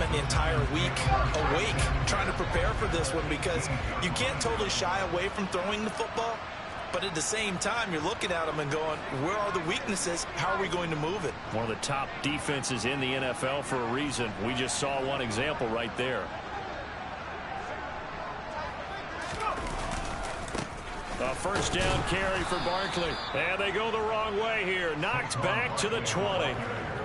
spent the entire week awake trying to prepare for this one because you can't totally shy away from throwing the football. But at the same time, you're looking at them and going, where are the weaknesses? How are we going to move it? One of the top defenses in the NFL for a reason. We just saw one example right there. A first down carry for Barkley. And they go the wrong way here. Knocked back to the 20.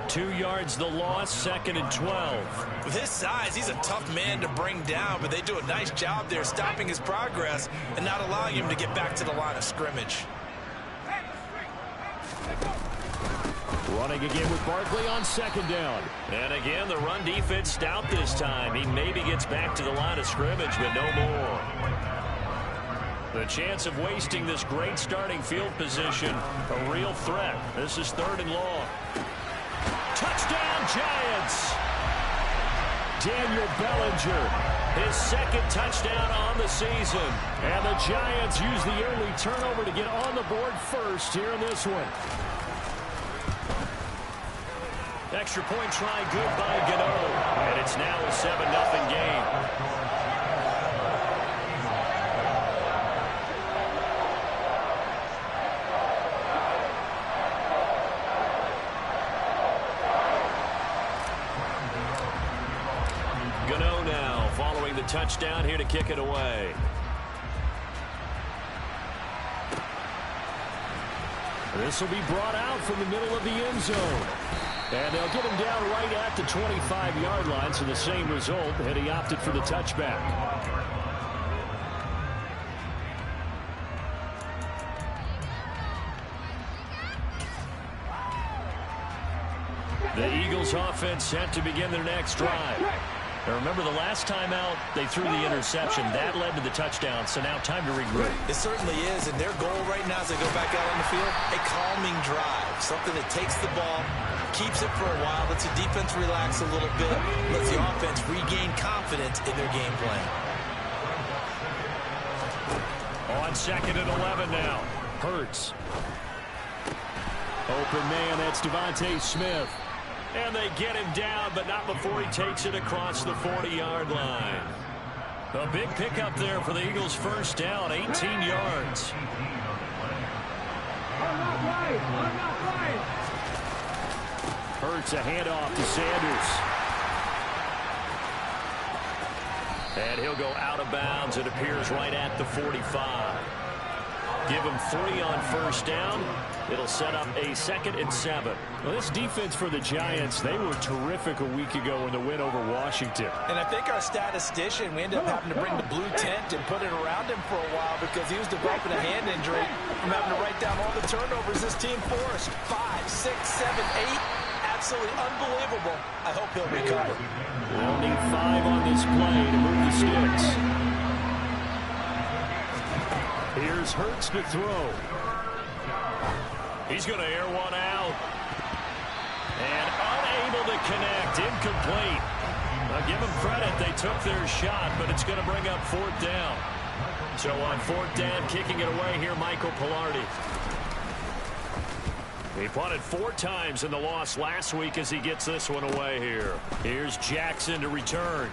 2 yards the loss, 2nd and 12. With his size, he's a tough man to bring down, but they do a nice job there stopping his progress and not allowing him to get back to the line of scrimmage. Running again with Barkley on 2nd down. And again, the run defense stout this time. He maybe gets back to the line of scrimmage, but no more. The chance of wasting this great starting field position, a real threat. This is 3rd and long. Touchdown, Giants! Daniel Bellinger, his 2nd touchdown on the season. And the Giants use the early turnover to get on the board first here in this one. Extra point try good by Gano. And it's now a 7-0 game. Touchdown here to kick it away. This will be brought out from the middle of the end zone. And they'll get him down right at the 25-yard line, so the same result, and he opted for the touchback. The Eagles offense set to begin their next drive. Now remember, the last time out, they threw the interception. That led to the touchdown, so now time to regroup. It certainly is, and their goal right now as they go back out on the field, a calming drive. Something that takes the ball, keeps it for a while, lets the defense relax a little bit, lets the offense regain confidence in their game plan. On 2nd and 11 now. Hurts. Open man, that's Devontae Smith. And they get him down, but not before he takes it across the 40-yard line. A big pickup there for the Eagles' first down, 18 yards. Hurts a handoff to Sanders. And he'll go out of bounds. It appears right at the 45. Give him 3 on first down. It'll set up a 2nd and 7. Well, this defense for the Giants, they were terrific a week ago in the win over Washington. And I think our statistician, we ended up having to bring the blue tent and put it around him for a while because he was developing a hand injury from having to write down all the turnovers this team forced. 5, 6, 7, 8. Absolutely unbelievable. I hope he'll recover. We'll need 5 on this play to move the sticks. Here's Hurts to throw. He's going to air one out. And unable to connect. Incomplete. Now give them credit. They took their shot, but it's going to bring up 4th down. So on 4th down, kicking it away here, Michael Pilardi. He punted 4 times in the loss last week as he gets this one away here. Here's Jackson to return.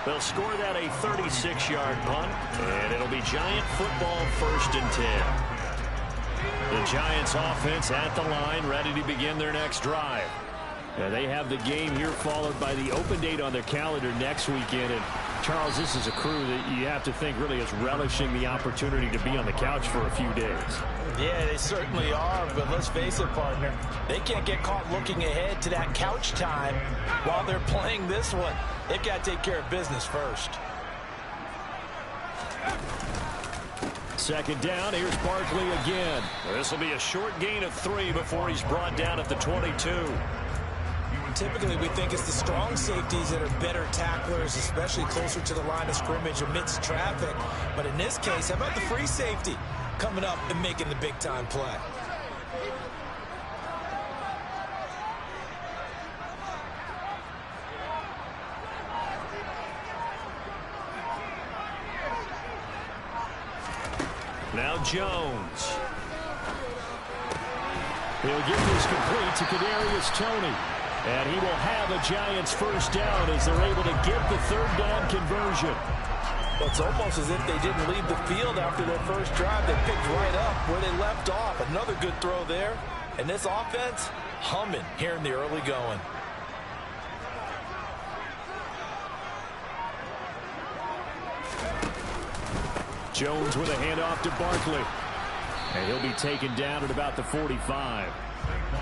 They'll score that a 36-yard punt, and it'll be Giant football 1st and 10. The Giants offense at the line, ready to begin their next drive. Now they have the game here followed by the open date on their calendar next weekend. And Charles, this is a crew that you have to think really is relishing the opportunity to be on the couch for a few days. Yeah, they certainly are, but let's face it, partner. They can't get caught looking ahead to that couch time while they're playing this one. They've got to take care of business first. 2nd down, here's Barkley again. This will be a short gain of 3 before he's brought down at the 22. Typically, we think it's the strong safeties that are better tacklers, especially closer to the line of scrimmage amidst traffic. But in this case, how about the free safety coming up and making the big-time play? Now Jones. He'll get this complete to Kadarius Toney. And he will have a Giants first down as they're able to get the third down conversion. Well, it's almost as if they didn't leave the field after their first drive. They picked right up where they left off. Another good throw there. And this offense, humming here in the early going. Jones with a handoff to Barkley. And he'll be taken down at about the 45.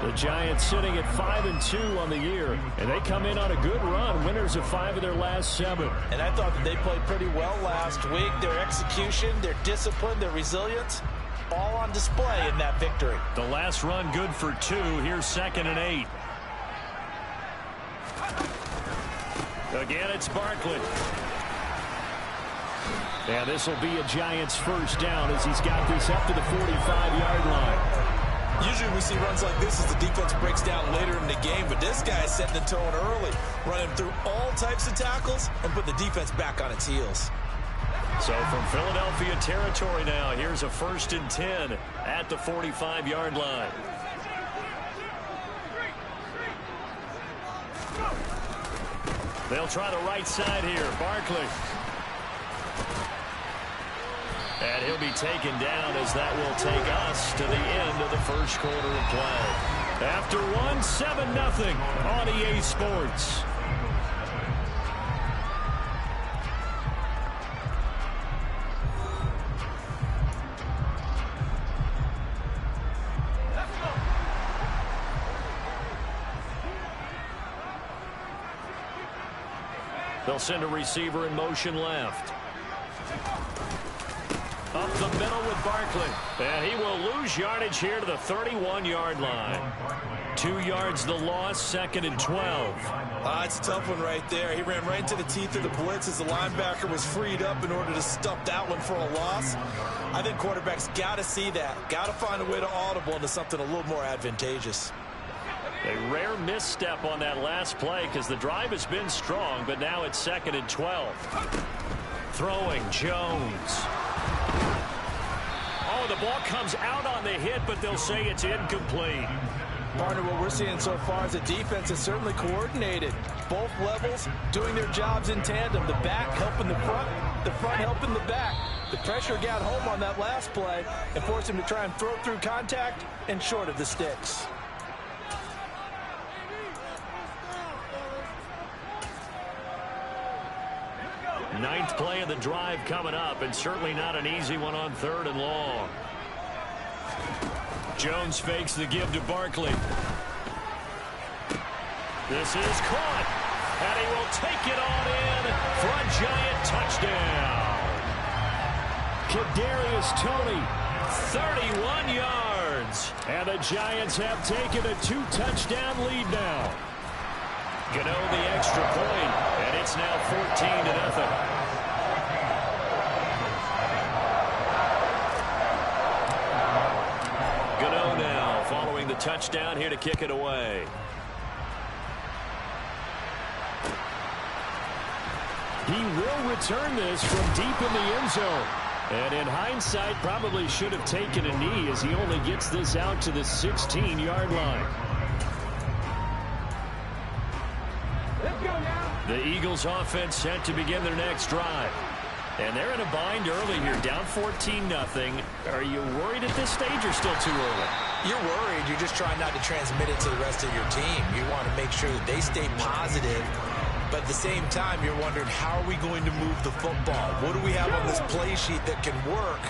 The Giants sitting at 5-2 on the year, and they come in on a good run, winners of 5 of their last 7. And I thought that they played pretty well last week. Their execution, their discipline, their resilience, all on display in that victory. The last run good for 2. Here's 2nd and 8. Again, it's Barkley. And this will be a Giants first down as he's got this up to the 45-yard line. Usually we see runs like this as the defense breaks down later in the game, but this guy is setting the tone early, running through all types of tackles and put the defense back on its heels. So from Philadelphia territory now, here's a 1st and 10 at the 45-yard line. They'll try the right side here. Barkley. And he'll be taken down as that will take us to the end of the first quarter of play. After one, 7-0 on EA Sports. They'll send a receiver in motion left. Up the middle with Barkley. And he will lose yardage here to the 31-yard line. 2 yards the loss, 2nd and 12. It's a tough one right there. He ran right into the teeth of the blitz as the linebacker was freed up in order to stuff that one for a loss. I think quarterbacks got to see that. Got to find a way to audible into something a little more advantageous. A rare misstep on that last play because the drive has been strong, but now it's 2nd and 12. Throwing Jones. Oh, the ball comes out on the hit, but they'll say it's incomplete. Partner, what we're seeing so far is the defense is certainly coordinated. Both levels doing their jobs in tandem. The back helping the front helping the back. The pressure got home on that last play and forced him to try and throw through contact and short of the sticks. Ninth play of the drive coming up, and certainly not an easy one on 3rd and long. Jones fakes the give to Barkley. This is caught, and he will take it on in for a Giant touchdown. Kadarius Toney, 31 yards, and the Giants have taken a 2-touchdown lead now. Gano the extra point, and it's now 14-0. Gano now following the touchdown here to kick it away. He will return this from deep in the end zone. And in hindsight, probably should have taken a knee as he only gets this out to the 16-yard line. The Eagles offense set to begin their next drive. And they're in a bind early here, down 14-0. Are you worried at this stage or still too early? You're worried. You're just trying not to transmit it to the rest of your team. You want to make sure that they stay positive. But at the same time, you're wondering, how are we going to move the football? What do we have on this play sheet that can work?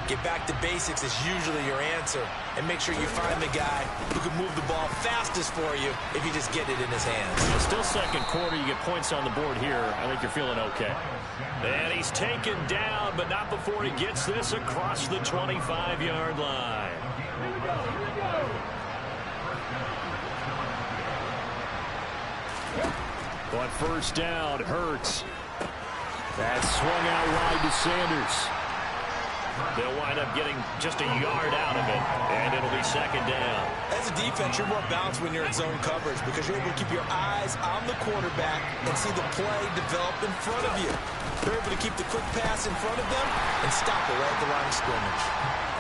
Get back to basics is usually your answer. And make sure you find the guy who can move the ball fastest for you if you just get it in his hands. It's still second quarter. You get points on the board here. I think you're feeling okay. And he's taken down, but not before he gets this across the 25-yard line. On first down, Hurts. That swung out wide to Sanders. They'll wind up getting just a yard out of it, and it'll be second down. As a defense, you're more balanced when you're in zone coverage because you're able to keep your eyes on the quarterback and see the play develop in front of you. You're able to keep the quick pass in front of them and stop it right at the line of scrimmage.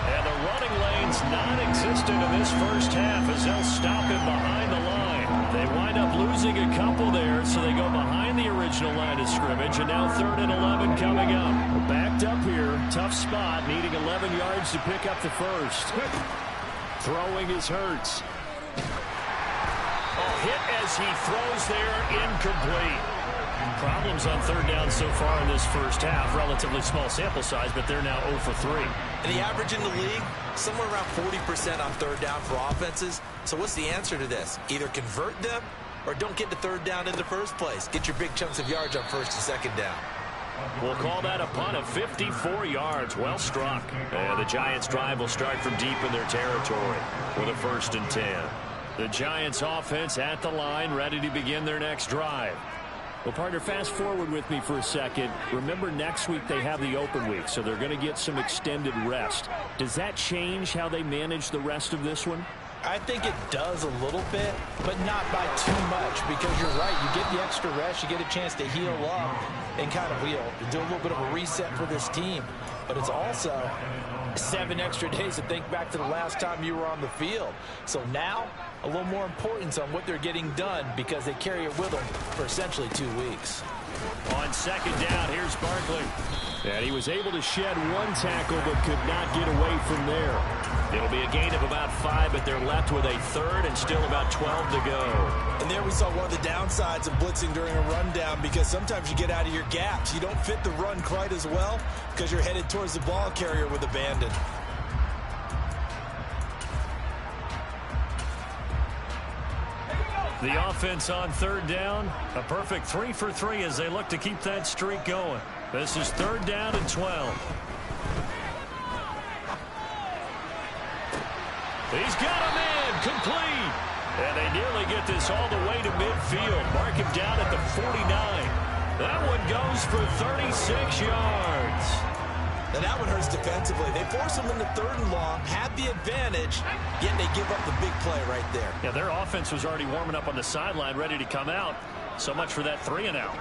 And the running lane's non-existent in this first half as they'll stop him behind the line. They wind up losing a couple there, so they go behind the original line of scrimmage, and now 3rd and 11 coming up. Backed up here, tough spot, needing 11 yards to pick up the first. Throwing is Hurts. Hit as he throws there, incomplete. Problems on 3rd down so far in this first half. Relatively small sample size, but they're now 0 for 3. And the average in the league, somewhere around 40% on 3rd down for offenses. So what's the answer to this? Either convert them or don't get to 3rd down in the first place. Get your big chunks of yards on 1st and 2nd down. We'll call that a punt of 54 yards. Well struck. And the Giants' drive will start from deep in their territory with a 1st and 10. The Giants' offense at the line, ready to begin their next drive. Well, partner, fast forward with me for a second. Remember, next week they have the open week, so they're going to get some extended rest. Does that change how they manage the rest of this one? I think it does a little bit, but not by too much, because you're right. You get the extra rest. You get a chance to heal up and kind of do a little bit of a reset for this team. But it's also 7 extra days to think back to the last time you were on the field. So now, a little more importance on what they're getting done because they carry it with them for essentially 2 weeks. On 2nd down, here's Barkley. And he was able to shed 1 tackle but could not get away from there. It'll be a gain of about 5, but they're left with a 3rd and still about 12 to go. And there we saw one of the downsides of blitzing during a rundown, because sometimes you get out of your gaps. You don't fit the run quite as well because you're headed towards the ball carrier with abandon. The offense on 3rd down, a perfect 3 for 3 as they look to keep that streak going. This is 3rd down and 12. He's got a man complete. And they nearly get this all the way to midfield. Mark him down at the 49. That one goes for 36 yards. And that one hurts defensively. They force him into 3rd and long, had the advantage, yet they give up the big play right there. Yeah, their offense was already warming up on the sideline, ready to come out. So much for that 3 and out.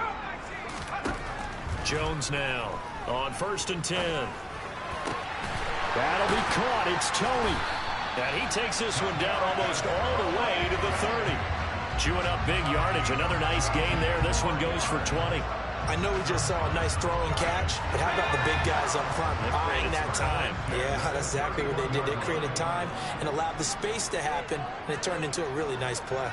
Jones now on 1st and 10. That'll be caught. It's Tony. And he takes this one down almost all the way to the 30. Chewing up big yardage. Another nice gain there. This one goes for 20. I know we just saw a nice throw and catch, but how about the big guys up front buying that time? Yeah, that's exactly what they did. They created time and allowed the space to happen, and it turned into a really nice play.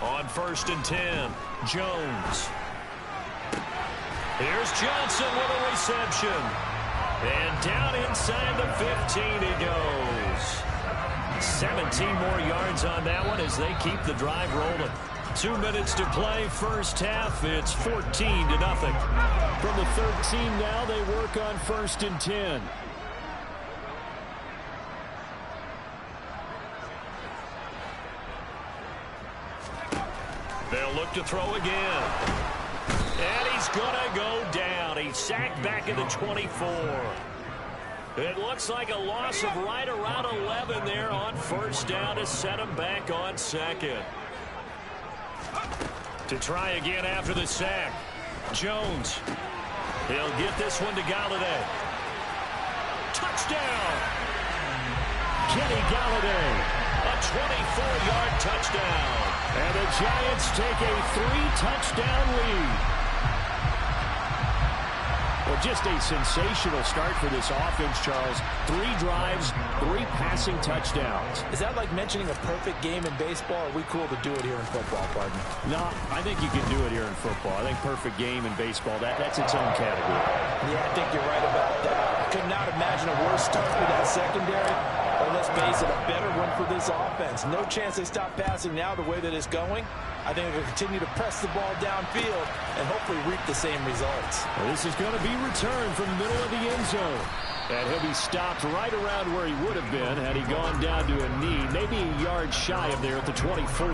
On 1st and 10, Jones. Here's Johnson with a reception. And down inside the 15 he goes. 17 more yards on that one as they keep the drive rolling. 2 minutes to play first half. It's 14-0. From the 13 now, they work on 1st and 10. They'll look to throw again. And he's going to go down. He's sacked back at the 24. It looks like a loss of right around 11 there on 1st down to set him back on 2nd. To try again after the sack. Jones. He'll get this one to Galladay. Touchdown! Kenny Galladay. A 24-yard touchdown. And the Giants take a 3-touchdown lead. Well, just a sensational start for this offense, Charles. 3 drives, 3 passing touchdowns. Is that like mentioning a perfect game in baseball, or are we cool to do it here in football, pardon? No, I think you can do it here in football. I think perfect game in baseball, that's its own category. Yeah, I think you're right about that. I could not imagine a worse start for that secondary. Or let's face it, a better one for this offense. No chance they stop passing now the way that it's going. I think they'll continue to press the ball downfield and hopefully reap the same results. Well, this is going to be returned from the middle of the end zone. And he'll be stopped right around where he would have been had he gone down to a knee, maybe a yard shy of there at the 24.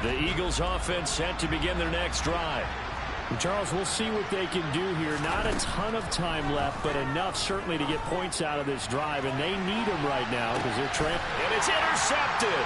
The Eagles offense set to begin their next drive. Charles, we'll see what they can do here. Not a ton of time left, but enough certainly to get points out of this drive, and they need them right now because they're trailing. And it's intercepted.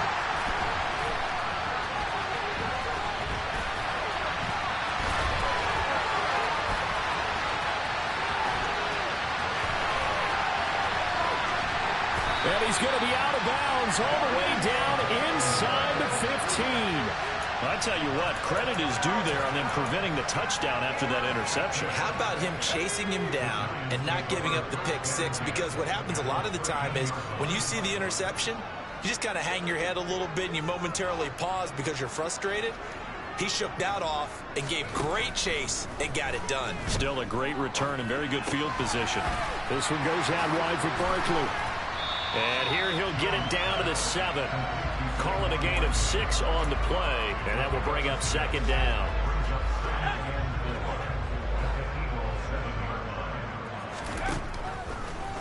And he's going to be out of bounds all the way down inside the 15. I tell you what, credit is due there on them preventing the touchdown after that interception. How about him chasing him down and not giving up the pick six? Because what happens a lot of the time is when you see the interception, you just kind of hang your head a little bit and you momentarily pause because you're frustrated. He shook that off and gave great chase and got it done. Still a great return and very good field position. This one goes out wide for Barkley. And here he'll get it down to the 7. Calling a gain of 6 on the play, and that will bring up second down.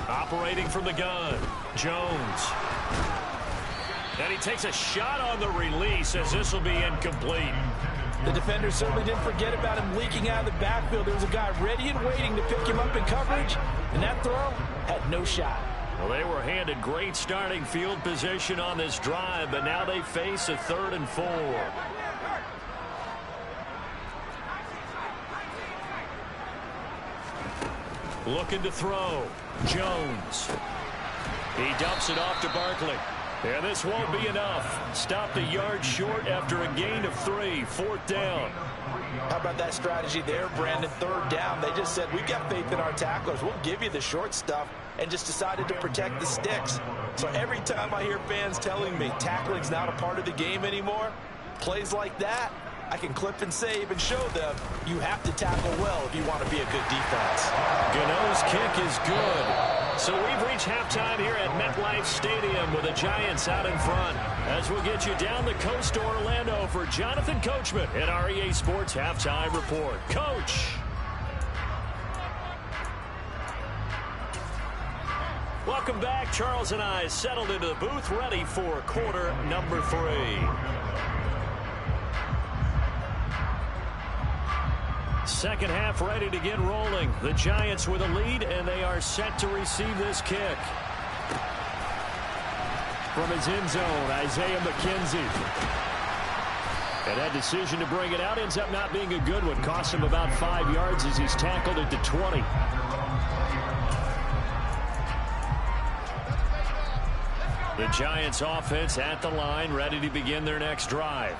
Operating from the gun, Jones. And he takes a shot on the release as this will be incomplete. The defender certainly didn't forget about him leaking out of the backfield. There was a guy ready and waiting to pick him up in coverage, and that throw had no shot. Well, they were handed great starting field position on this drive, but now they face a 3rd and 4. Looking to throw. Jones. He dumps it off to Barkley. And this won't be enough. Stopped a yard short after a gain of 3. 4th down. How about that strategy there, Brandon? 3rd down. They just said, we've got faith in our tacklers. We'll give you the short stuff, and just decided to protect the sticks. So every time I hear fans telling me tackling's not a part of the game anymore, plays like that, I can clip and save and show them you have to tackle well if you want to be a good defense. Gano's kick is good. So we've reached halftime here at MetLife Stadium with the Giants out in front. As we'll get you down the coast to Orlando for Jonathan Coachman at our EA Sports Halftime Report. Coach. Welcome back. Charles and I settled into the booth, ready for quarter number 3. Second half ready to get rolling. The Giants with a lead, and they are set to receive this kick. From his end zone, Isaiah McKenzie. And that decision to bring it out ends up not being a good one. Costs him about 5 yards as he's tackled at the 20. The Giants offense at the line, ready to begin their next drive.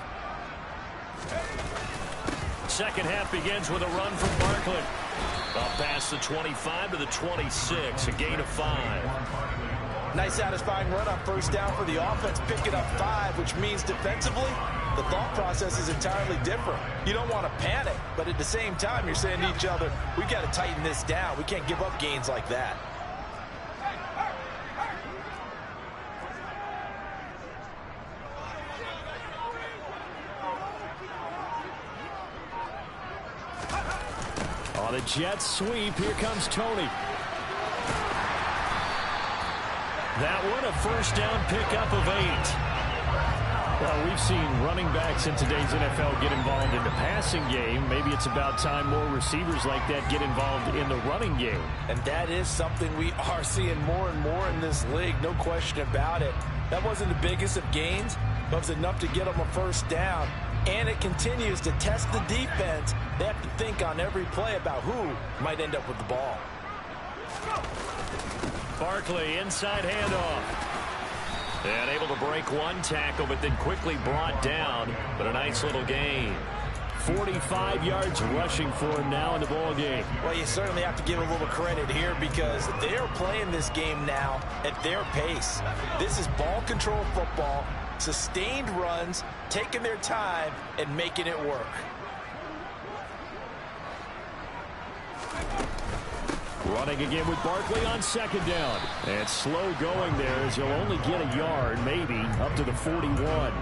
Second half begins with a run from Barkley. Up past the 25 to the 26, a gain of 5. Nice satisfying run on 1st down for the offense, picking up 5, which means defensively, the thought process is entirely different. You don't want to panic, but at the same time, you're saying to each other, we got to tighten this down. We can't give up gains like that. On a jet sweep, here comes Tony. That one, a 1st down pickup of 8. Well, we've seen running backs in today's NFL get involved in the passing game. Maybe it's about time more receivers like that get involved in the running game. And that is something we are seeing more and more in this league, no question about it. That wasn't the biggest of gains, but it was enough to get them a 1st down. And it continues to test the defense. They have to think on every play about who might end up with the ball. Barkley, inside handoff. And able to break one tackle, but then quickly brought down. But a nice little gain. 45 yards rushing for him now in the ball game. Well, you certainly have to give a little credit here because they're playing this game now at their pace. This is ball control football. Sustained runs, taking their time, and making it work. Running again with Barkley on 2nd down. And slow going there as he'll only get a yard, maybe, up to the 41.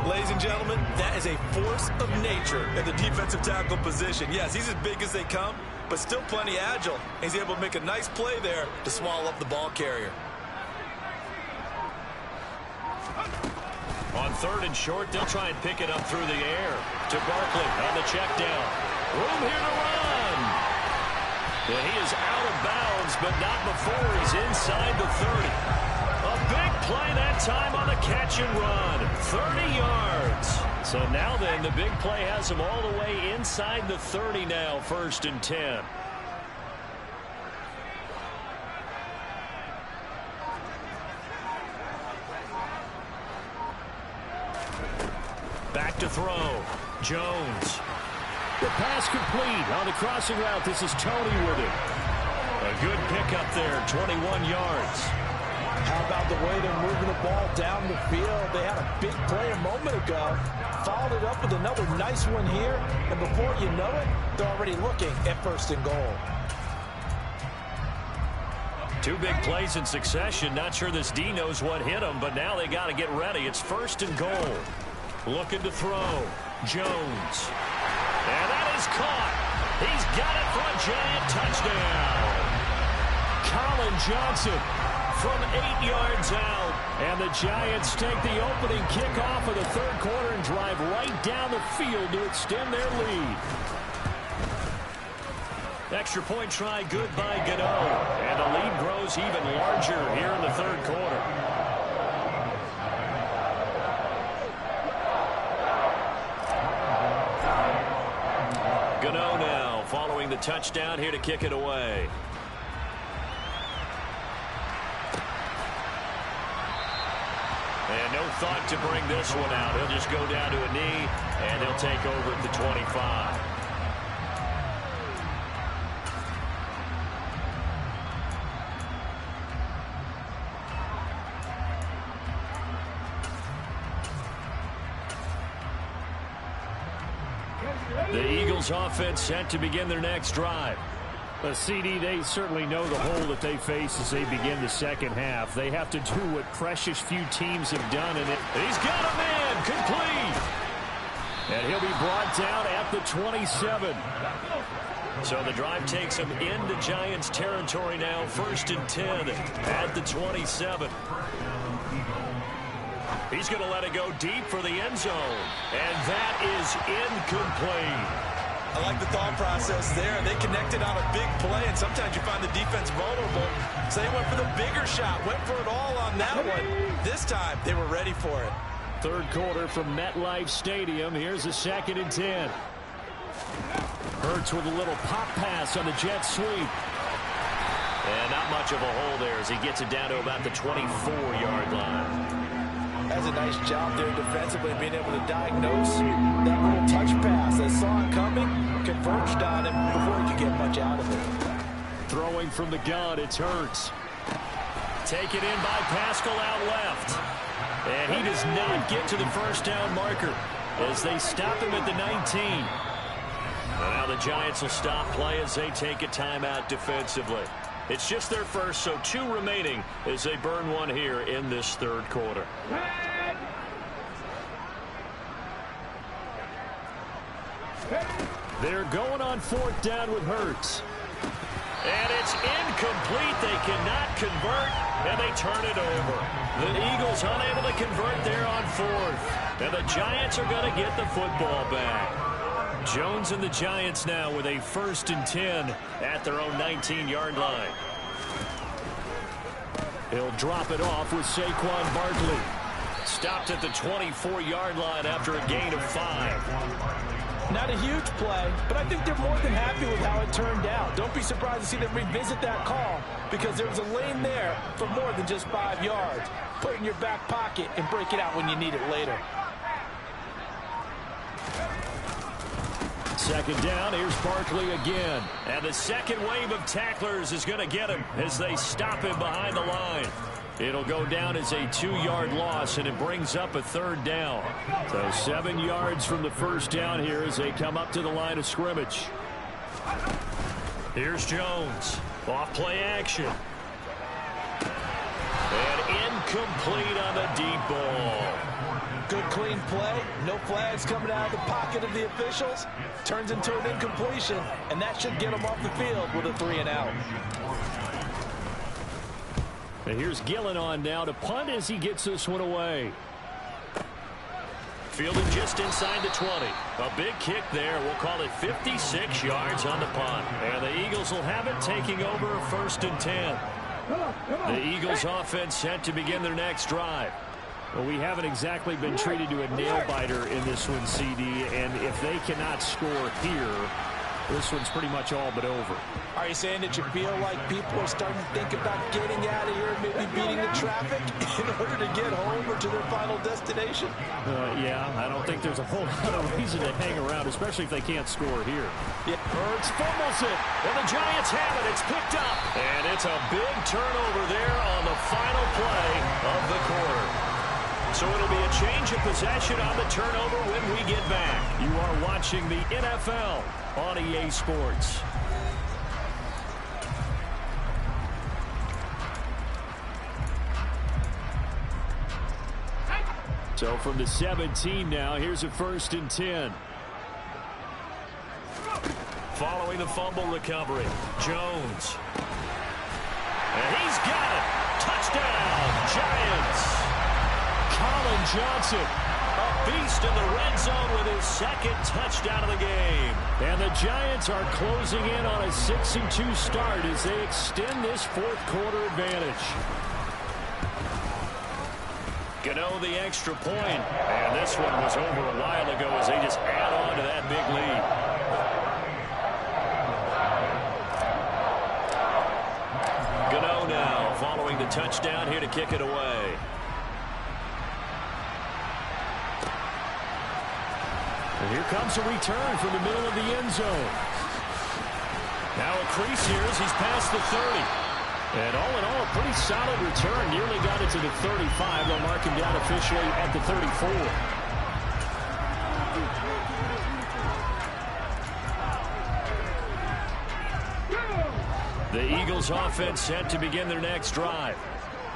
Ladies and gentlemen, that is a force of nature at the defensive tackle position. Yes, he's as big as they come, but still plenty agile. He's able to make a nice play there to swallow up the ball carrier. On 3rd and short, they'll try and pick it up through the air to Barkley on the check down. Room here to run. And he is out of bounds, but not before he's inside the 30. A big play that time on the catch and run. 30 yards. So now then, the big play has him all the way inside the 30 now, 1st and 10. back to throw. Jones. The pass complete on the crossing route. This is Tony with it. A good pickup there, 21 yards. How about the way they're moving the ball down the field? They had a big play a moment ago. Followed it up with another nice one here. And before you know it, they're already looking at 1st and goal. 2 big plays in succession. Not sure this D knows what hit him, but now they got to get ready. It's 1st and goal. Looking to throw. Jones. And that is caught. He's got it for a giant touchdown. Colin Johnson from 8 yards out. And the Giants take the opening kickoff of the 3rd quarter and drive right down the field to extend their lead. Extra point try good by Gano. And the lead grows even larger here in the 3rd quarter. Gano now following the touchdown here to kick it away. And no thought to bring this one out. He'll just go down to a knee, and he'll take over at the 25. The Eagles offense set to begin their next drive. CD, they certainly know the hole that they face as they begin the 2nd half. They have to do what precious few teams have done. And he's got a man complete. And he'll be brought down at the 27. So the drive takes him into Giants territory now. 1st and 10 at the 27. He's going to let it go deep for the end zone. And that is incomplete. I like the thought process there. They connected on a big play, and sometimes you find the defense vulnerable. So they went for the bigger shot, went for it all on that one. This time, they were ready for it. 3rd quarter from MetLife Stadium. Here's a 2nd and 10. Hurts with a little pop pass on the jet sweep. And not much of a hole there as he gets it down to about the 24-yard line. That's a nice job there defensively, being able to diagnose that little touch pass. They saw it coming, converged on him before he could get much out of it. Throwing from the gun, it's Hurts. Taken in by Pascal out left. And he does not get to the 1st down marker as they stop him at the 19. And now the Giants will stop play as they take a timeout defensively. It's just their first, so 2 remaining as they burn one here in this 3rd quarter. They're going on 4th down with Hurts. And it's incomplete. They cannot convert, and they turn it over. The Eagles unable to convert there on 4th. And the Giants are going to get the football back. Jones and the Giants now with a 1st and 10 at their own 19-yard line. He'll drop it off with Saquon Barkley. Stopped at the 24-yard line after a gain of 5. Not a huge play, but I think they're more than happy with how it turned out. Don't be surprised to see them revisit that call because there was a lane there for more than just 5 yards. Put it in your back pocket and break it out when you need it later. 2nd down, here's Barkley again. And the 2nd wave of tacklers is going to get him as they stop him behind the line. It'll go down as a 2-yard loss, and it brings up a 3rd down. So 7 yards from the 1st down here as they come up to the line of scrimmage. Here's Jones. Off play action. And incomplete on the deep ball. Good clean play. No flags coming out of the pocket of the officials. Turns into an incompletion, and that should get them off the field with a 3 and out. And here's Gillen on now to punt as he gets this one away. Fielded just inside the 20. A big kick there. We'll call it 56 yards on the punt. And the Eagles will have it, taking over 1st and 10. The Eagles offense set to begin their next drive. Well, we haven't exactly been treated to a nail-biter in this one, CD, and if they cannot score here, This one's pretty much all but over. Are you saying that you feel like people are starting to think about getting out of here, maybe beating the traffic in order to get home or to their final destination? Yeah, I don't think there's a whole lot of reason to hang around, especially if they can't score here. Yeah. Hurts fumbles it, and the Giants have it. It's picked up, and it's a big turnover there on the final play of the quarter. So it'll be a change of possession on the turnover when we get back. You are watching the NFL on EA Sports. So from the 17 now, here's a 1st and 10. Following the fumble recovery, Jones. And he's got it. Touchdown, Giants. Colin Johnson, a beast in the red zone with his 2nd touchdown of the game. And the Giants are closing in on a 6-2 start as they extend this 4th quarter advantage. Gano the extra point, and this one was over a while ago as they just add on to that big lead. Gano now following the touchdown here to kick it away. And here comes a return from the middle of the end zone. Now a crease here as he's past the 30. And all in all, a pretty solid return. Nearly got it to the 35. They'll mark him down officially at the 34. The Eagles offense set to begin their next drive.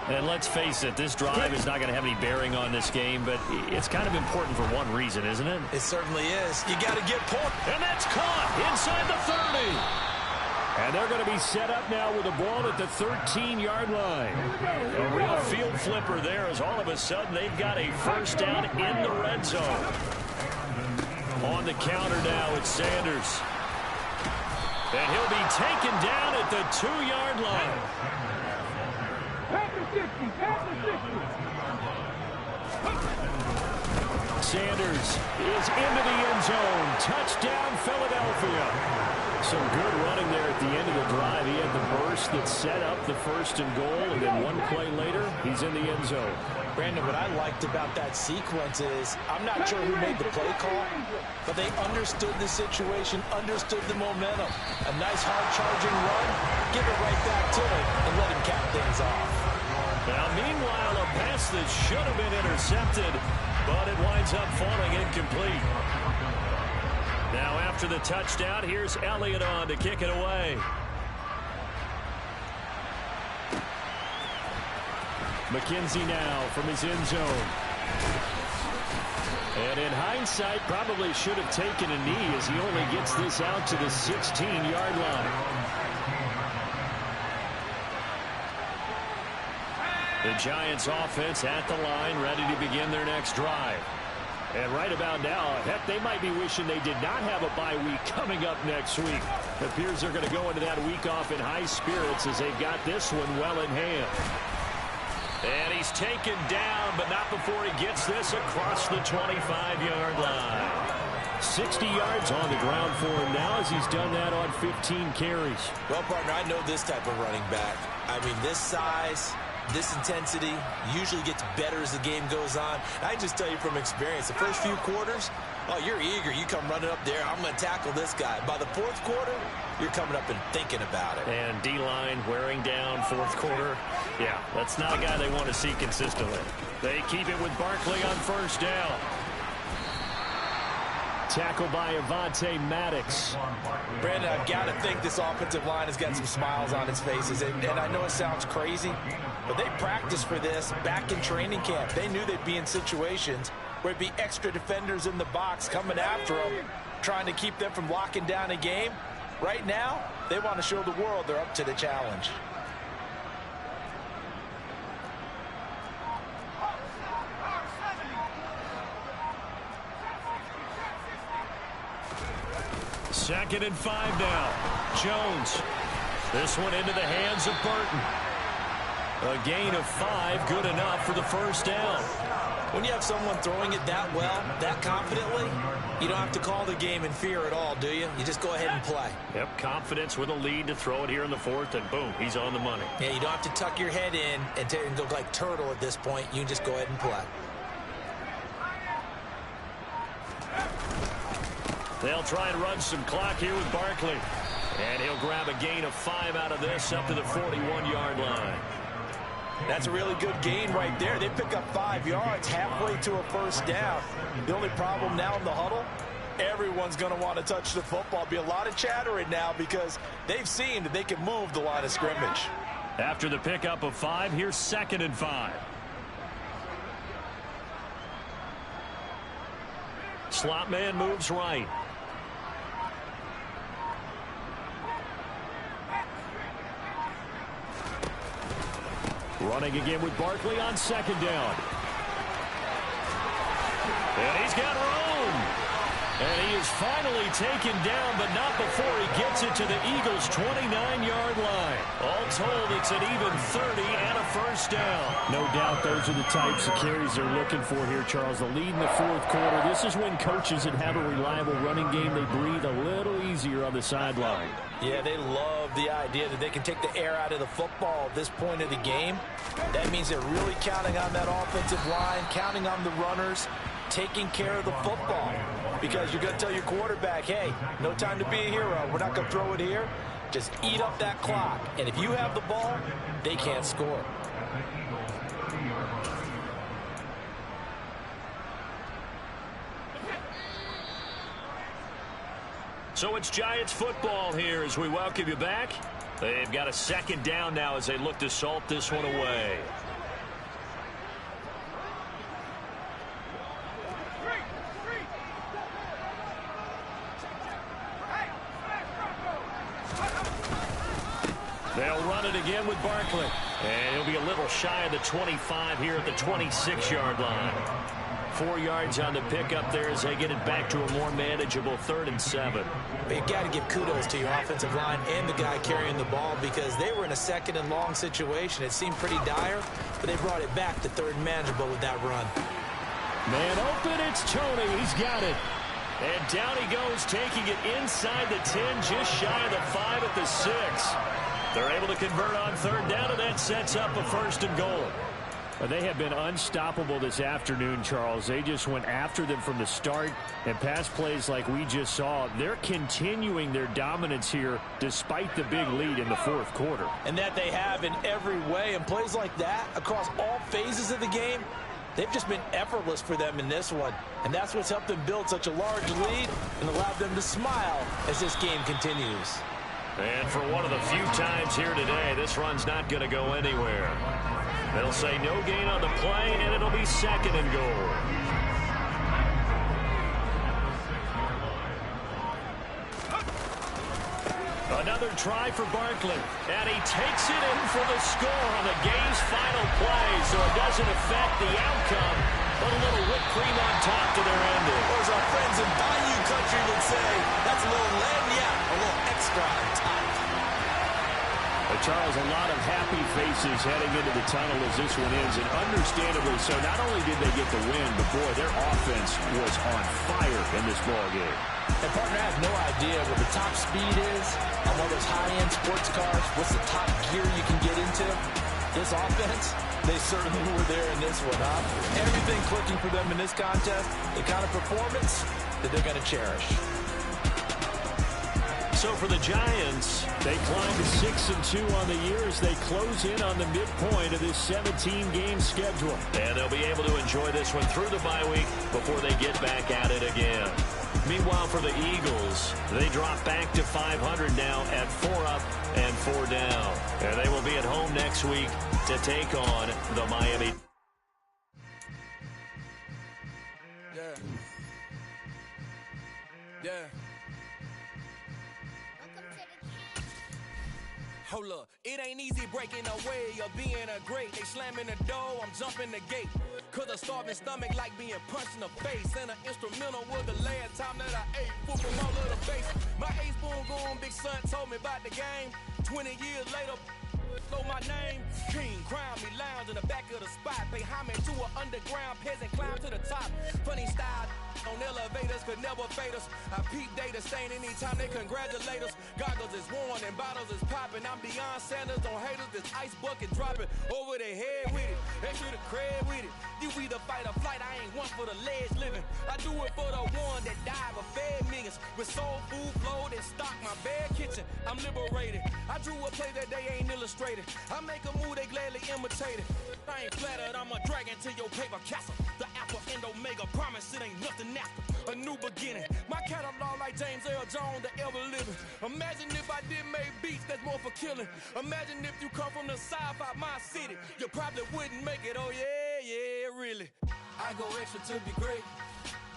And let's face it, this drive is not going to have any bearing on this game, but it's kind of important for one reason, isn't it? It certainly is. You got to get points. And that's caught inside the 30. And they're going to be set up now with the ball at the 13-yard line. A real field flipper there as all of a sudden they've got a 1st down in the red zone. On the counter now, it's Sanders. And he'll be taken down at the 2-yard line. Sanders is into the end zone. Touchdown, Philadelphia. Some good running there at the end of the drive. He had the burst that set up the 1st and goal, and then one play later, he's in the end zone. Brandon, what I liked about that sequence is, I'm not sure who made the play call, but they understood the situation, understood the momentum. A nice hard-charging run, give it right back to him, and let him cap things off. Now, meanwhile, a pass that should have been intercepted, but it winds up falling incomplete. Now, after the touchdown, here's Elliott on to kick it away. McKenzie now from his end zone. And in hindsight, probably should have taken a knee as he only gets this out to the 16-yard line. The Giants offense at the line, ready to begin their next drive. And right about now, heck, they might be wishing they did not have a bye week coming up next week. It appears they're going to go into that week off in high spirits as they've got this one well in hand. And he's taken down, but not before he gets this across the 25-yard line. 60 yards on the ground for him now as he's done that on 15 carries. Well, partner, I know this type of running back. I mean, this size, this intensity usually gets better as the game goes on. I just tell you from experience, the first few quarters, oh, you're eager. You come running up there, I'm going to tackle this guy. By the 4th quarter, you're coming up and thinking about it. And D-line wearing down 4th quarter. Yeah, that's not a guy they want to see consistently. They keep it with Barkley on 1st down. Tackle by Avonte Maddox. Brandon, I've got to think this offensive line has got some smiles on its faces. And I know it sounds crazy, but they practiced for this back in training camp. They knew they'd be in situations where it'd be extra defenders in the box coming after them, trying to keep them from locking down a game. Right now, they want to show the world they're up to the challenge. Second and 5 now. Jones. This one into the hands of Burton. A gain of 5, good enough for the 1st down. When you have someone throwing it that well, that confidently, you don't have to call the game in fear at all, do you? You just go ahead and play. Yep, confidence with a lead to throw it here in the fourth, and boom, he's on the money. Yeah, you don't have to tuck your head in and go like turtle at this point. You can just go ahead and play. They'll try and run some clock here with Barkley. And he'll grab a gain of 5 out of this up to the 41-yard line. That's a really good gain right there. They pick up 5 yards halfway to a first down. The only problem now in the huddle, everyone's going to want to touch the football. Be a lot of chattering now because they've seen that they can move the line of scrimmage. After the pickup of 5, here's 2nd and 5. Slot man moves right. Running again with Barkley on 2nd down. And he's got room. And he is finally taken down, but not before he gets it to the Eagles' 29-yard line. All told, it's an even 30 and a first down. No doubt those are the types of carries they're looking for here, Charles. The lead in the fourth quarter. This is when coaches that have a reliable running game, they breathe a little easier on the sideline. Yeah, they love the idea that they can take the air out of the football at this point of the game. That means they're really counting on that offensive line, counting on the runners, taking care of the football. Because you're going to tell your quarterback, hey, no time to be a hero. We're not going to throw it here. Just eat up that clock. And if you have the ball, they can't score. So it's Giants football here as we welcome you back. They've got a 2nd down now as they look to salt this one away. They'll run it again with Barkley. And he'll be a little shy of the 25 here at the 26-yard line. 4 yards on the pickup there as they get it back to a more manageable 3rd and 7. But you got to give kudos to your offensive line and the guy carrying the ball because they were in a 2nd and long situation. It seemed pretty dire, but they brought it back to 3rd and manageable with that run. Man open, it's Tony. He's got it. And down he goes, taking it inside the 10, just shy of the 5 at the 6. They're able to convert on 3rd down, and that sets up a 1st and goal. They have been unstoppable this afternoon, Charles. They just went after them from the start, and pass plays like we just saw, they're continuing their dominance here despite the big lead in the fourth quarter. And that they have in every way, and plays like that across all phases of the game, they've just been effortless for them in this one. And that's what's helped them build such a large lead and allowed them to smile as this game continues. And for one of the few times here today, this run's not going to go anywhere. They'll say no gain on the play, and it'll be 2nd and goal. Another try for Barkley, and he takes it in for the score on the game's final play, so it doesn't affect the outcome, but a little whipped cream on top to their ending. Or as our friends in Bayou Country would say, that's a little lagniappe, a little extra on top. Charles, a lot of happy faces heading into the tunnel as this one ends, and understandably so. Not only did they get the win, but boy, their offense was on fire in this ball game. And partner, I have no idea what the top speed is on one of those high-end sports cars. What's the top gear you can get into? This offense, they certainly were there in this one, huh? Everything clicking for them in this contest, the kind of performance that they're going to cherish. So for the Giants, they climb to 6-2 on the year as they close in on the midpoint of this 17-game schedule. And they'll be able to enjoy this one through the bye week before they get back at it again. Meanwhile, for the Eagles, they drop back to 500 now at 4 up and 4 down. And they will be at home next week to take on the Miami. Yeah. Hold up, it ain't easy breaking away or being a great. They slamming the door, I'm jumping the gate. Cause a starving stomach like being punched in the face. And an instrumental was the last time that I ate. Football all of the face. My 8-spoon going big son told me about the game. 20 years later, Know my name? King, crown me, lounge in the back of the spot. Pay homage to an underground peasant, climb to the top. Funny style on elevators could never fade us. I peep data stain anytime they congratulate us. Goggles is worn and bottles is popping. I'm Deion Sanders on haters, this ice bucket dropping over their head with it. Extra the cred with it. You either fight or flight, I ain't one for the ledge living. I do it for the one that died but fed millions. With soul food flowed and stock my bare kitchen. I'm liberated. I drew a play that they ain't illustrated. I make a move they gladly imitate it. I ain't flattered, I'm a dragon to your paper castle. The Alpha and Omega, promise it ain't nothing after. A new beginning. My catalog like James Earl Jones, the ever living. Imagine if I did make beats that's more for killing. Imagine if you come from the south out my city. You probably wouldn't make it, oh yeah, really. I go extra to be great.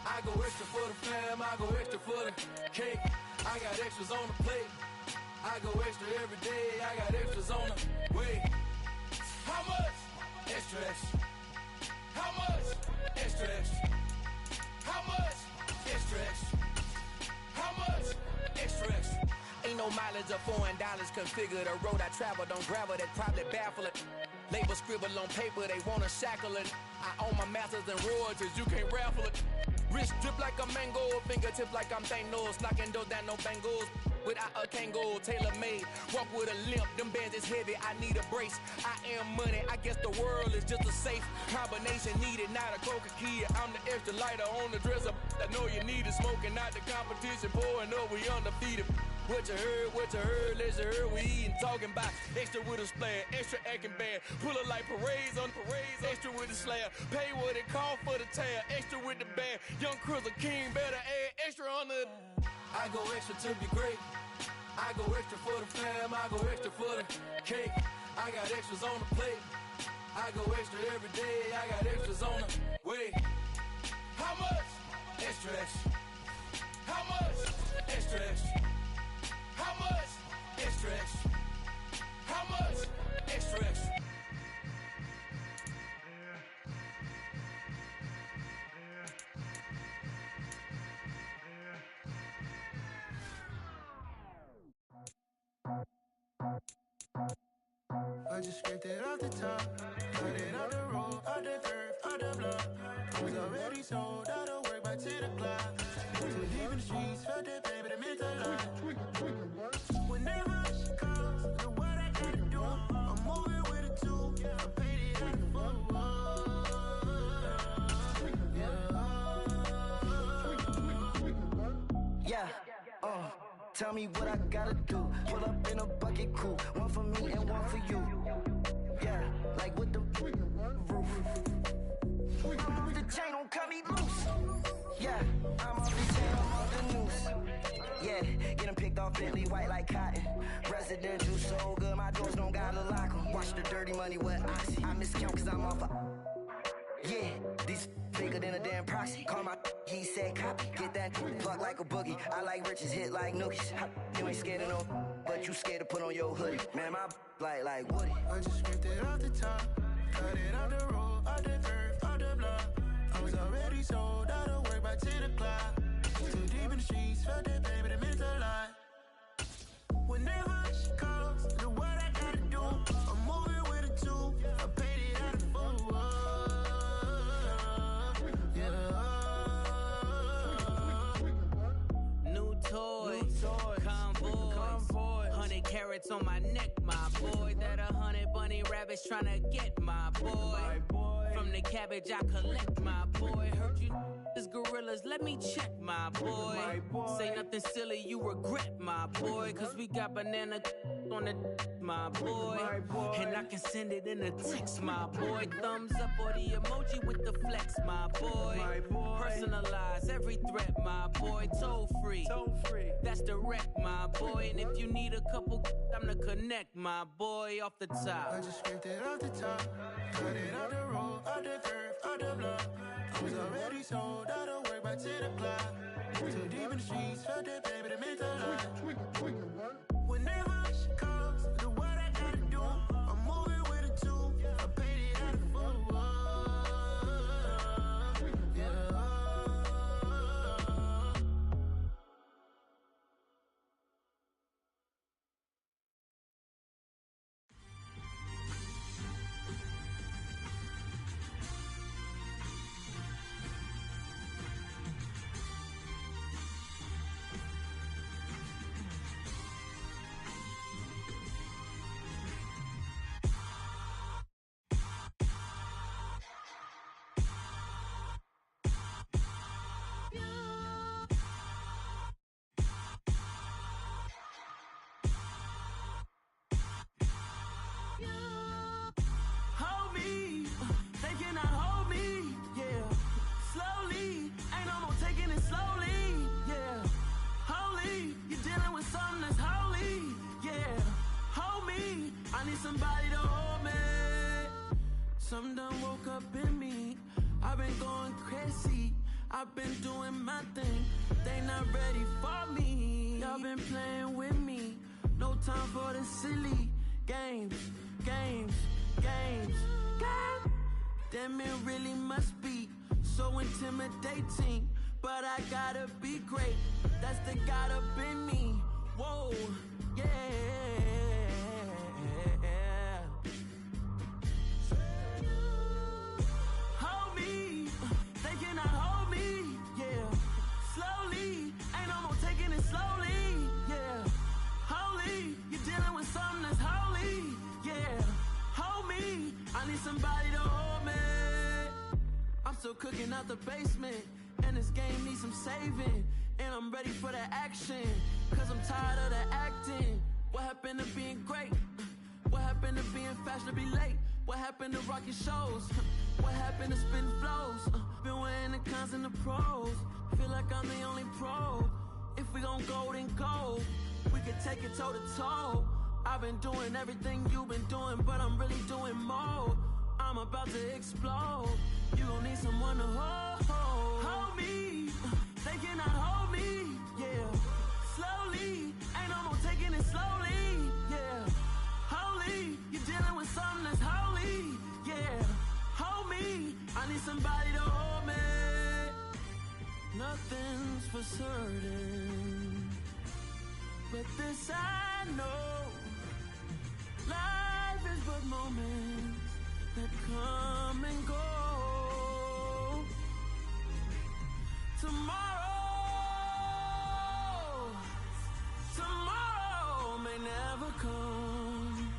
I go extra for the fam, I go extra for the cake. I got extras on the plate. I go extra every day, I got extras on the way. How much? Extra, extra. How much? Extra, extra. How much? Extra, extra. How much? Extra, extra. Ain't no mileage of $4 configure the road I travel. Don't gravel, that probably baffle it. Label scribble on paper, they wanna shackle it. I own my masters and royalties, you can't raffle it. Wrist drip like a mango, fingertips like I'm Thanos. Knocking doors down, no bangles. Without a Kangol, tailor-made. Walk with a limp, them bands is heavy, I need a brace. I am money, I guess the world is just a safe combination needed, not a coca key. I'm the extra lighter on the dresser. I know you need it, smoking out the competition, pouring up, we undefeated. What you heard, let's hear we eating, talking about extra with a splash, extra acting bad. Pull it like parades on parades, extra with the slayer. Pay what it call for the tail, extra with the band. Young Cruiser King, better add extra on the. I go extra to be great. I go extra for the fam, I go extra for the cake. I got extras on the plate. I go extra every day, I got extras on the way. How much? Extra, extra. How much? Extra, extra. How much? Extra, extra. How much? Extra, extra. I just scraped it off the top, cut it out the road, out the dirt, out the block. I was already sold, out of work by 10 o'clock. Too deep in the streets, felt that pain, but it meant a lot. Whenever she calls, do what I gotta do. I'm moving with a two, I paid it out the full. Yeah, tell me what I gotta do. Pull up in a bucket coupe, one for me and one for you. Yeah, like with the roof. I'm off the chain, don't cut me loose. Yeah, I'm off the chain, I'm off the noose. Yeah, getting picked off Bentley white like cotton. Residential so good, my doors don't gotta lock 'em. Watch the dirty money with oxy. I miscount cause I'm off yeah, these bigger than a damn proxy. Call my he said copy. Get that pluck like a boogie. I like riches, hit like nookies. You ain't scared of no, but you scared to put on your hoodie. Man, my like Woody. I just scraped it off the top, cut it out the road, out the dirt, out the block. I was already sold, out of work by 10 o'clock. Too deep in the streets, felt that pain, but it meant a lot. Whenever she calls, do what I gotta do. I'm moving with a two, I paid it out of full. New toy, convoy, 100 carats on my neck, my boy. That 100 bunny rabbits tryna get my boy. From the cabbage I collect, my boy. Heard you is gorillas, let me check, my boy. Say nothing silly, you regret, my boy. Cause we got banana on the my boy. And I can send it in a text, my boy. Thumbs up or the emoji with the flex, my boy. Personalize every threat, my boy. Toll free, that's direct, my boy. And if you need a couple, I'm the connect, my boy. Off the top, I just scraped it off the top, cut it out the road, out the dirt, out the block. I was already sold, out of work by 10 o'clock. Too deep in the streets, felt that pain, but it meant a lot. Whenever she calls, do what I gotta do. I'm moving with a two, I paid it out of full. yeah. Hold me, I need somebody to hold me. Something done woke up in me. I've been going crazy, I've been doing my thing. They not ready for me. Y'all been playing with me. No time for the silly games. Damn, it really must be so intimidating. But I gotta be great, that's the God up in me. Whoa, yeah. Hold me, they cannot hold me, yeah. Slowly, ain't no more taking it slowly, yeah. Holy, you're dealing with something that's holy, yeah. Hold me, I need somebody to hold me. I'm still cooking out the basement, and this game needs some saving. And I'm ready for the action, cause I'm tired of the acting. What happened to being great? What happened to being fashionably late? What happened to rocking shows? What happened to spitting flows? Been wearing the cons and the pros. Feel like I'm the only pro. If we gon' go, then go. We could take it toe to toe. I've been doing everything you've been doing, but I'm really doing more. I'm about to explode. You gon' need someone to hold me. They cannot hold me, yeah. Slowly, ain't no more taking it slowly, yeah. Holy, you're dealing with something that's holy, yeah. Hold me, I need somebody to hold me. Nothing's for certain, but this I know. Life is but moments that come and go. Tomorrow may never come,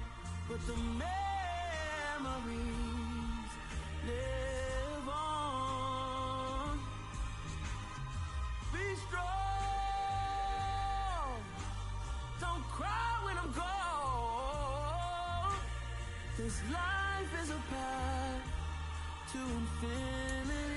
but the memories live on. Be strong, don't cry when I'm gone. This life is a path to infinity.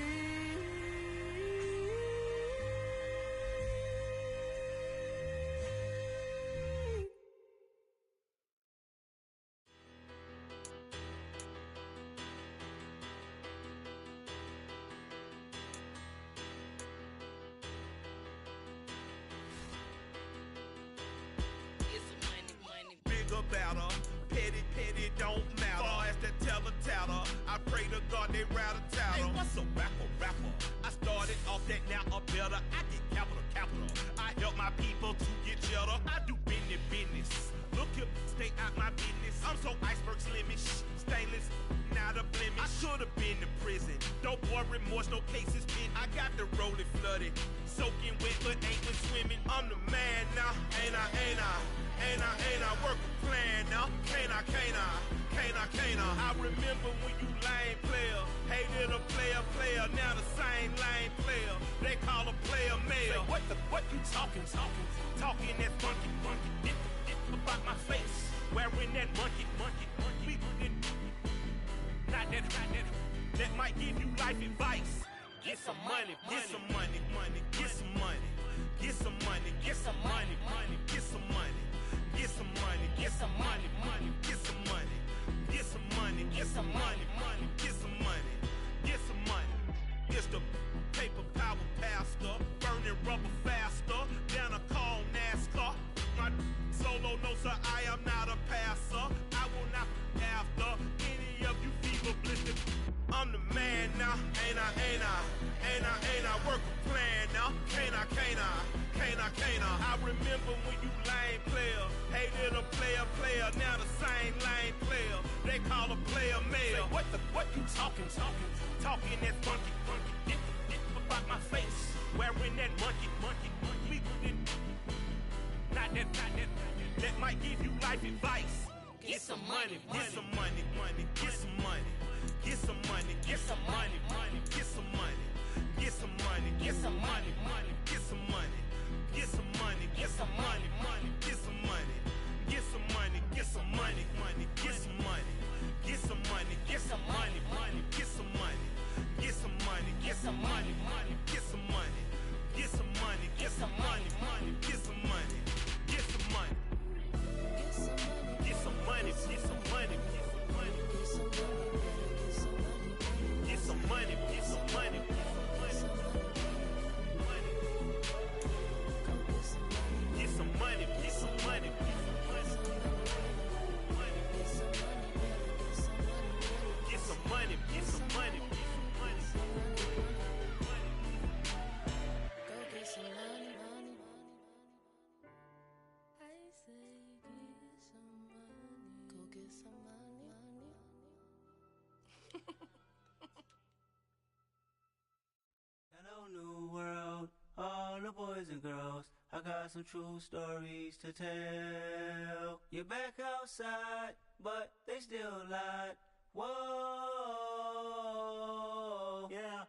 Better, petty, don't matter. Far as that teller, I pray to God they rattle tattle. Hey, what's a rapper? I started off that, now I'm better. I get capital. I help my people to get cheddar. I do business. Look here, stay out my business. I'm so iceberg slimish, stainless, not a blemish. I should've been in prison. No boy remorse, no cases pinned. I got the rolling flooded, soaking wet, but ain't been swimming. I'm the man now, ain't I? Work a plan now, can't I? I remember when you lame player, hated a player, now the same lame player. They call a player mayor. What you talking? Talking that funky, get about my face, wearing that monkey. Not that, that might give you life advice. Get some money. It's the paper power pastor, burning rubber faster, down a call NASCAR. My solo, no sir, I am not a passer. I will not after any of you fever blistered. I'm the man now, ain't I? Work a plan now, can't I? I remember when you lame player, hated a player, now the same lame player. They call a player mayor. What you talking? Talking that funky, get about my face, wearing that monkey. Not that, that might give you life advice. Get some money. get some money. Hello, new world, all the boys and girls. I got some true stories to tell. You're back outside, but they still lied. Whoa, yeah.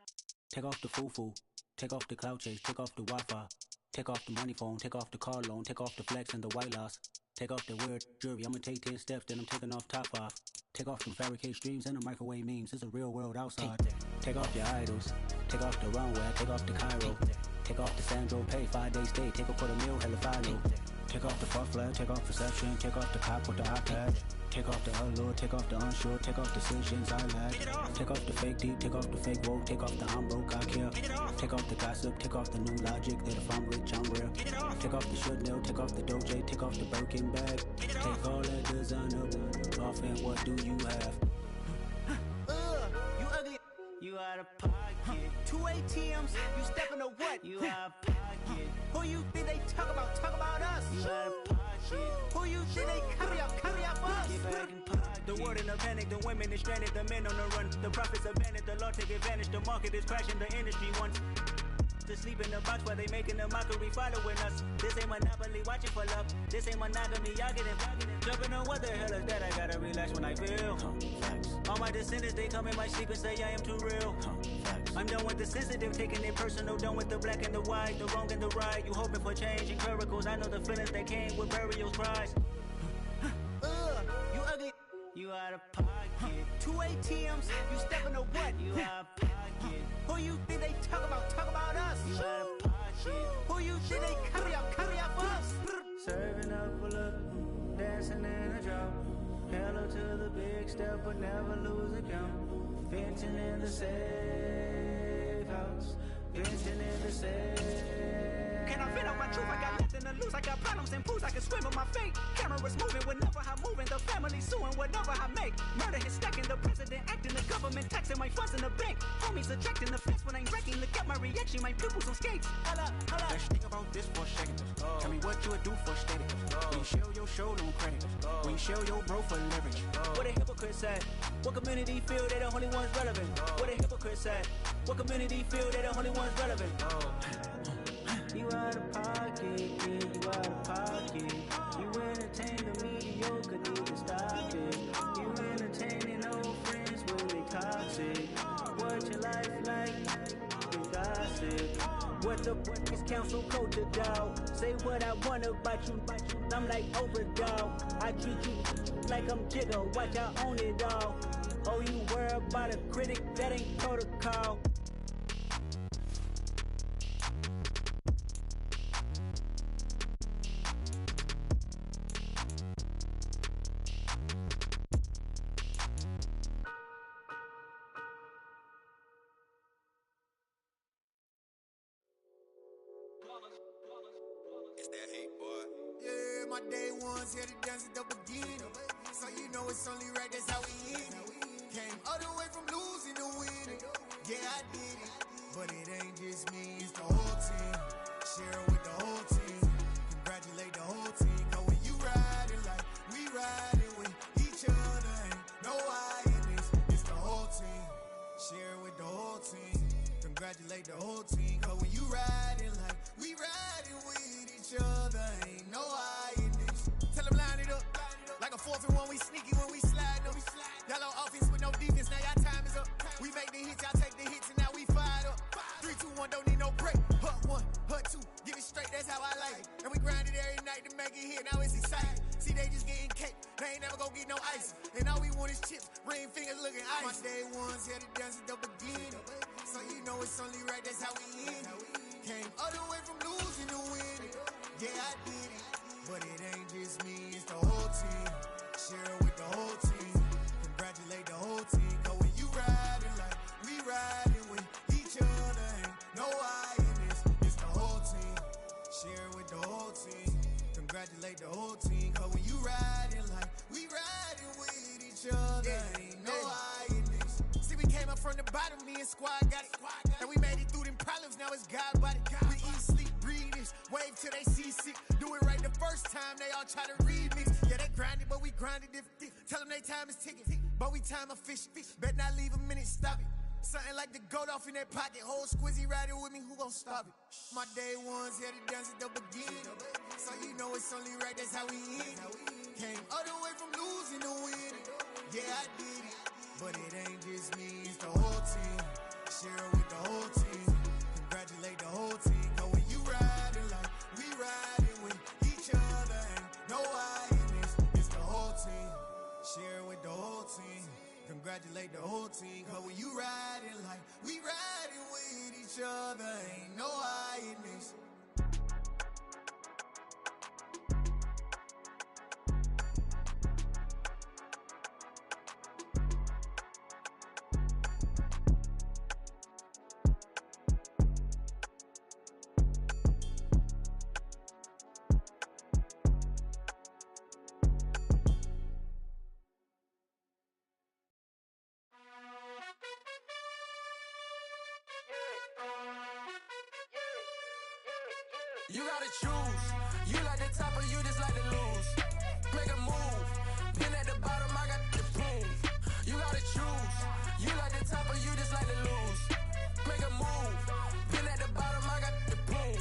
Take off the foo-foo, take off the cloud chase, take off the Wi-Fi, take off the money phone, take off the car loan, take off the flex and the white loss. Take off the weird jewelry, I'ma take 10 steps, then I'm taking off top off. Take off them fabricated streams and the microwave memes, it's a real world outside. Take off your idols, take off the runway, take off the Cairo. Take off the Sandro pay, 5-day stay, take a quarter meal, hella final. Take off the fuck flag, take off perception, take off the cop with the iPad. Take off the allure, take off the unsure, take off decisions I lack. Take off the fake deep, take off the fake woke, take off the I'm broke, I care. Take off the gossip, take off the new logic that if I'm rich, I'm real. Take off the should know, take off the Doja, take off the Birkin bag. Take all that designer off and what do you have? You ugly, you out of pocket. 2 ATMs, you stepping to what? You out of pocket. Who you think they talk about us? You out of pocket. Who you think they carry up us? Get back in pocket. The world in a panic, the women is stranded, the men on the run. The profits abandoned, the law take advantage, the market is crashing, the industry wants to sleep in the box while they making a mockery following us. This ain't monopoly, watching for love. This ain't monogamy, y'all getting jumping on what the hell is that? I gotta relax when I feel. All my descendants, they come in my sleep and say I am too real. I'm done with the sensitive, taking it personal. Done with the black and the white, the wrong and the right. You hoping for change and miracles. I know the feelings that came with burial cries. You ugly, you out of pocket. 2 ATMs, you stepping to what? You out of pocket. Who you think they talk about us? You out of pocket. Who you think they carry up us? Serving up full of, dancing in a drop. Hello to the big step, but never lose a count. Venting in the safe house. Venting in the safe. Can I fit out my truth? I got nothing to lose. I got problems and pools. I can swim in my fate. Cameras moving whenever I'm moving. The family suing whatever I make. Murder is stacking. The president acting. The government taxing my funds in the bank. Homies ejecting the fence when I'm wrecking. Look at my reaction. My pupils on skates. Holla. Let's think about this for a second. Tell me what you would do for status. When you show your show, no credit. When you show your bro for leverage. What a hypocrite said. What community feel they the only ones relevant? What a hypocrite said. What community feel they the only ones relevant? You out of pocket, yeah, you out of pocket. You entertain the mediocre, need to stop it. You entertaining old friends when they toxic. What your life like? You gossip. What the is council culture, dog? Say what I want about you. I'm like overdog. I treat you like I'm Jigga. Watch I own it all. Oh, you worry about a critic? That ain't protocol. It's that hate, boy. Yeah, my day ones here to dance at the beginning. So you know it's only right, that's how we end it. Came all the way from losing to winning. Yeah, I did it. But it ain't just me, it's the whole team. Share it with the whole team. Congratulate the whole team. Cause when you riding like we riding with each other, ain't no I in this. It's the whole team. Share it with the whole team. Congratulate the whole team. Cause when you riding like we riding with each other, ain't no I in this. Tell them line it up. Like a 4th and 1, we sneaky when we slide up. Y'all on offense with no defense, now y'all time is up. We make the hits, y'all take the hits, and now we fired up. 3, 2, 1, don't need no break. Hut 1, hut 2, get it straight, that's how I like it. And we grind it every night to make it hit, now it's exciting. See, they just getting cake, they ain't never gonna get no ice. And all we want is chips, ring fingers looking ice. My day ones here to dance at the beginning. So you know it's only right, that's how we end it. Came all the way from losing to winning. Yeah, I did it. But it ain't just me, it's the whole team. Share it with the whole team. Congratulate the whole team. Cause when you riding like we riding with each other, ain't no I in this. It's the whole team. Share it with the whole team. Congratulate the whole team. Cause when you riding like we riding with each other, ain't no I in this. See, we came up from the bottom, me and squad got it. And we made it through them problems, now it's God body. We eat, sleep, breathe this. Wave till they see sick. Do it right the first time, they all try to remix. Yeah, they grinding, but we grinding different. Tell them they time is ticking, but we time efficient. Bet not leave a minute, stop it. Something like the goat off in that pocket. Whole squizzy riding with me, who gon' stop it? My day ones here to dance at the beginning. So you know it's only right, that's how we end. Came all the way from losing to winning. Yeah, I did it, but it ain't just me, it's the whole team. Share it with the whole team. Congratulate the whole team. Cause when you riding like we riding with each other, ain't no I in this. It's the whole team. Share it with the whole team. Congratulate the whole team. Cause when you riding like we riding with each other, ain't no I in this. You gotta choose. You like the top or you just like to lose. Make a move. Been at the bottom, I got the proof. You gotta choose. You like the top or you just like to lose. Make a move. Been at the bottom, I got the proof.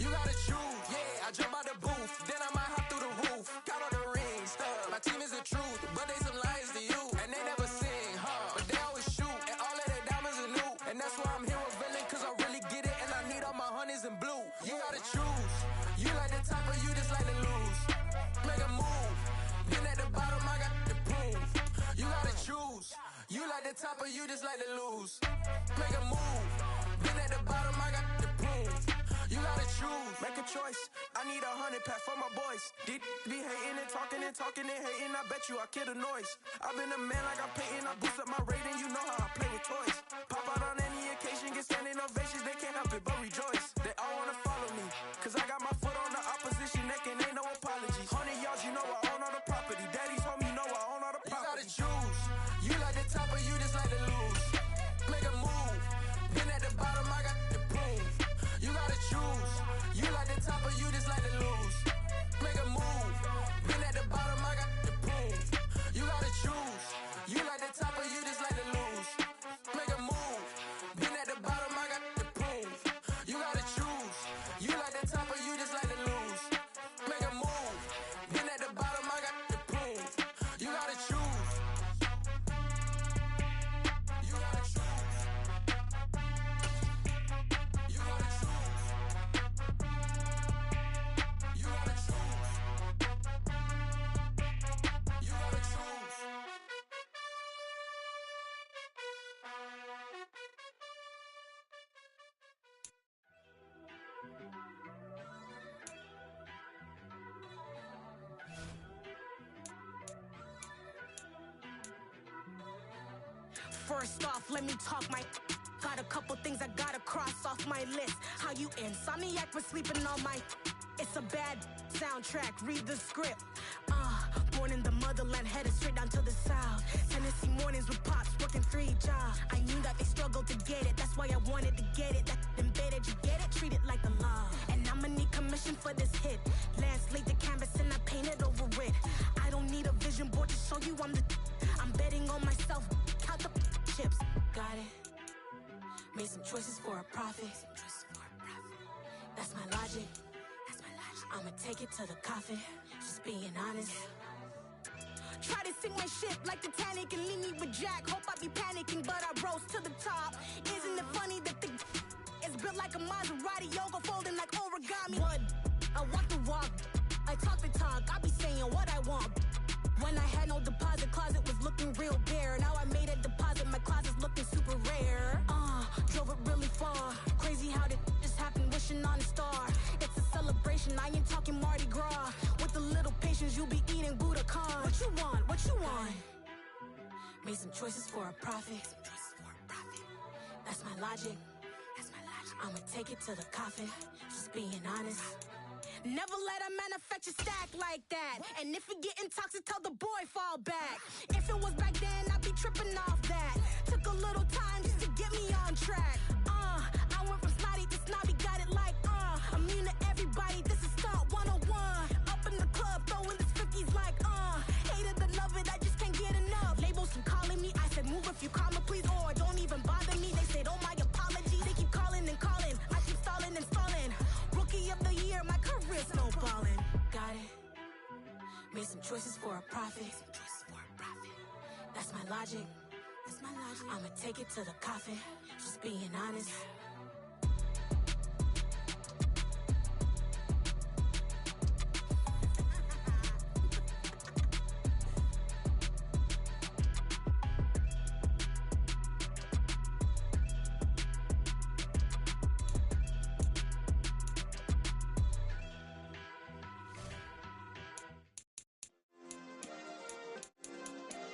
You gotta choose. Yeah, I jump out the booth, then I might hop through the roof. Count all the rings, my team is the truth, but they some liars to you, and they never sing, but they always shoot, and all of their diamonds are new, and that's why I'm here with villain, cause I really get it, and I need all my honeys in blue. You gotta choose. You like the top or you just like to lose. Make a move. Been at the bottom, I got the proof. You gotta choose. You like the top or you just like to lose. Make a move. Been at the bottom, I got the proof. You gotta choose. Make a choice. I need 100 pack for my boys. Did be hating and talking and hating. I bet you I kill the noise. I've been a man like I'm Peyton. I boost up my rating. You know how I play with toys. Pop out on any occasion, get standing ovations. They can't help it but rejoice. They all wanna follow me, cause I got my foot on the opposition neck and ain't no apologies. 100 yards, you know I own all the property. Daddy's home, you know I own all the property. You gotta choose. You like the top or you just like to lose. Make a move. Been at the bottom, I got the proof. You gotta choose. You like the top or you just like to lose. Make a move. Been at the bottom, I got the proof. You gotta choose. You like the top or you just like to lose. Make a move. Been at the bottom, I got the proof. You gotta choose. You like the top or you just like to lose. Make a move. Been at the bottom, I got the proof. You gotta choose. You gotta choose. You gotta choose. You gotta choose. You gotta choose. First off, let me talk my. Got a couple things I gotta cross off my list. How you insomniac for sleeping on my. It's a bad soundtrack, read the script. Born in the motherland, headed straight down to the south. Tennessee mornings with pops, working 3 jobs. I knew that they struggled to get it, that's why I wanted to get it. That embedded, you get it, treat it like the law. And I'ma need commission for this hit. Lance laid the canvas and I painted over it. I don't need a vision board to show you I'm the. I'm betting on myself, count the chips. Got it. Made some choices for a profit. That's my logic. I'ma take it to the coffin, just being honest. Try to sink my ship like Titanic and leave me with Jack. Hope I be panicking, but I rose to the top. Isn't it funny that the is built like a Maserati, yoga folding like origami? What? I walk the walk, I talk the talk, I be saying what I want. When I had no deposit, closet was looking real bare. Now I made a deposit, my closet's looking super rare. Drove it really far. Crazy how did just happen, wishing on a star. It's a celebration, I ain't talking Mardi Gras. With a little patience, you'll be eating Budokan. What you want? What you want? Made some choices for a profit. That's my logic. I'ma take it to the coffin, just being honest. Never let a manufacture stack like that. And if it getting toxic, tell the boy fall back. If it was back then, I'd be tripping off that. Took a little time just to get me on track. I went from snotty to snobby, got it like immune to everybody, this is stunt 101. Up in the club, throwing this 50s like If you call me, please, or don't even bother me. They said, oh, my apologies. They keep calling and calling. I keep stalling and stalling. Rookie of the year, my career's snowballing. Got it. Made some choices for a profit. That's my logic. I'ma take it to the coffin. Just being honest.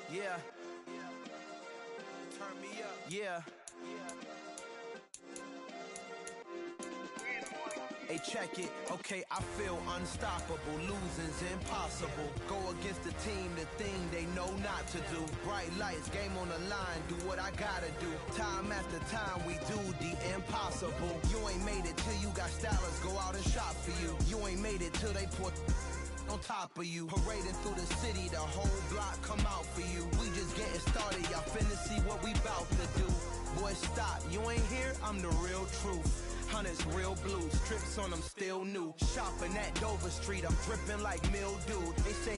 Yeah. Turn me up. Yeah. Hey, check it. Okay, I feel unstoppable. Losing's impossible. Go against the team, the thing they know not to do. Bright lights, game on the line. Do what I gotta do. Time after time, we do the impossible. You ain't made it till you got stylers. Go out and shop for you. You ain't made it till they put on top of you. Parading through the city, the whole block come out for you. We just getting started, y'all finna see what we bout to do. Boy, stop, you ain't here, I'm the real truth. Hunters, real blue, strips on them still new. Shopping at Dover Street, I'm dripping like mildew. They say